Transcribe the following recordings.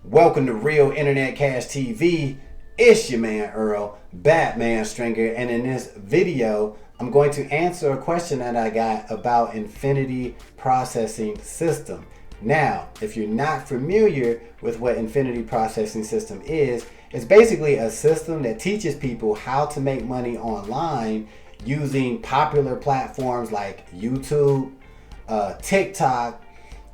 Welcome to Real Internet Cash TV. It's your man Earl, Batman Stringer, and in this video, I'm going to answer a question that I got about Infinity Processing System. Now, if you're not familiar with what Infinity Processing System is, it's basically a system that teaches people how to make money online using popular platforms like YouTube, TikTok,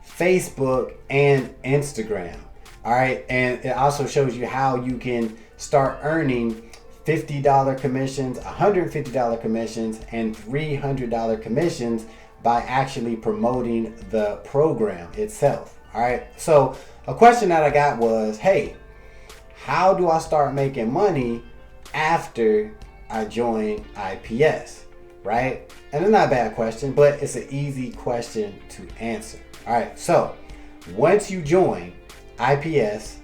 Facebook, and Instagram. All right, and it also shows you how you can start earning $50 commissions, $150 commissions, and $300 commissions by actually promoting the program itself. All right, so a question that I got was, hey, how do I start making money after I join IPS? Right? And it's not a bad question, but it's an easy question to answer. All right, so once you join IPS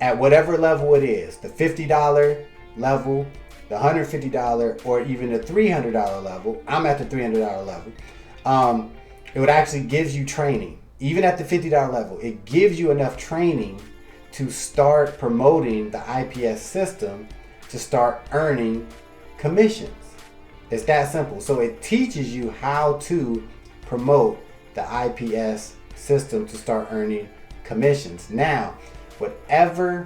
at whatever level it is, the $50 level, the $150, or even the $300 level. I'm at the $300 level. It would actually gives you training. Even at the $50 level, it gives you enough training to start promoting the IPS system to start earning commissions. It's that simple. So it teaches you how to promote the IPS system to start earning commissions. Now, whatever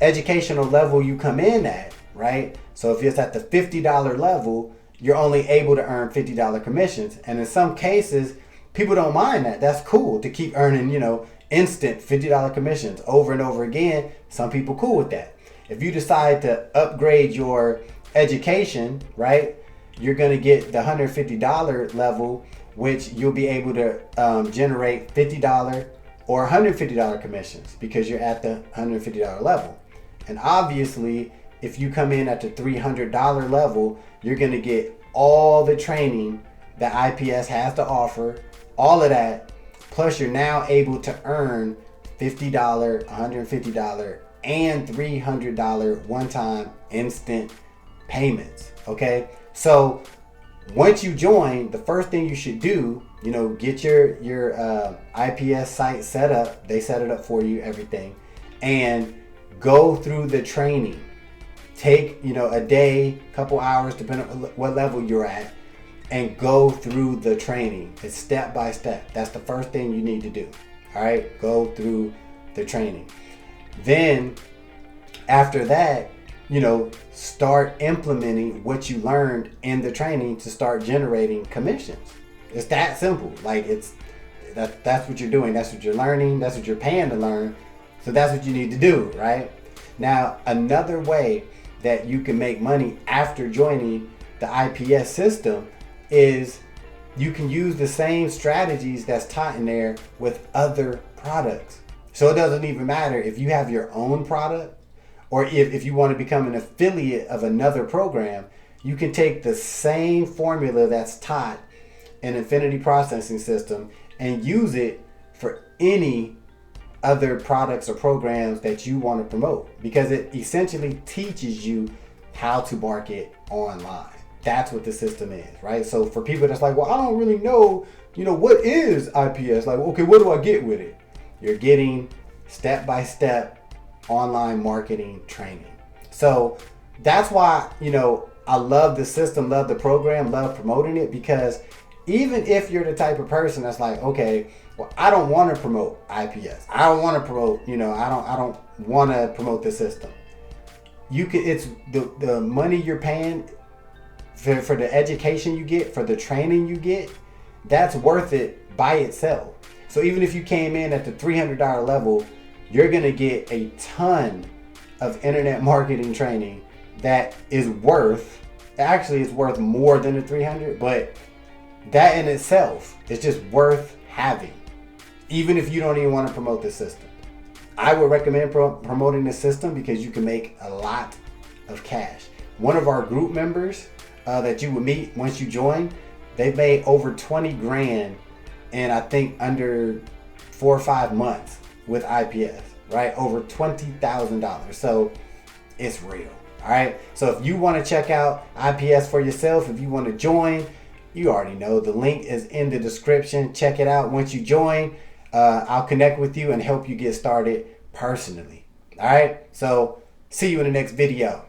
educational level you come in at, right? So if it's at the $50 level, you're only able to earn $50 commissions. And in some cases, people don't mind that. That's cool to keep earning, instant $50 commissions over and over again. Some people cool with that. If you decide to upgrade your education, right, you're going to get the $150 level, which you'll be able to generate $50 or $150 commissions because you're at the $150 level. And obviously, if you come in at the $300 level, you're going to get all the training that IPS has to offer, all of that, plus you're now able to earn $50, $150, and $300 one-time instant payments. Okay, so once you join, the first thing you should do, get your IPS site set up. They set it up for you, everything, and go through the training. Take a day, couple hours, depending on what level you're at, and go through the training. It's step by step. That's the first thing you need to do. All right, go through the training. Then after that, start implementing what you learned in the training to start generating commissions. It's that simple. Like that's what you're doing. That's what you're learning. That's what you're paying to learn. So that's what you need to do, right? Now, another way that you can make money after joining the IPS system is you can use the same strategies that's taught in there with other products. So it doesn't even matter if you have your own product or if you want to become an affiliate of another program. You can take the same formula that's taught in Infinity Processing System and use it for any other products or programs that you want to promote, because it essentially teaches you how to market online. That's what the system is, right? So for people that's like, well, I don't really know, what is IPS? Like, okay, what do I get with it? You're getting step-by-step online marketing training. So that's why, I love the system, love the program, love promoting it, because even if you're the type of person that's like, okay, well, I don't want to promote IPS. I don't want to promote, I don't want to promote the system. It's the money you're paying for the education you get, for the training you get, that's worth it by itself. So even if you came in at the $300 level, you're going to get a ton of internet marketing training that is worth, actually it's worth more than the 300, but that in itself is just worth having, even if you don't even want to promote the system. I would recommend promoting the system because you can make a lot of cash. One of our group members that you would meet once you join, they've made over 20 grand in, I think, under 4 or 5 months with IPS, right? Over $20,000. So it's real. All right. So if you want to check out IPS for yourself, if you want to join, you already know the link is in the description. Check it out. Once you join, I'll connect with you and help you get started personally. All right? So, see you in the next video.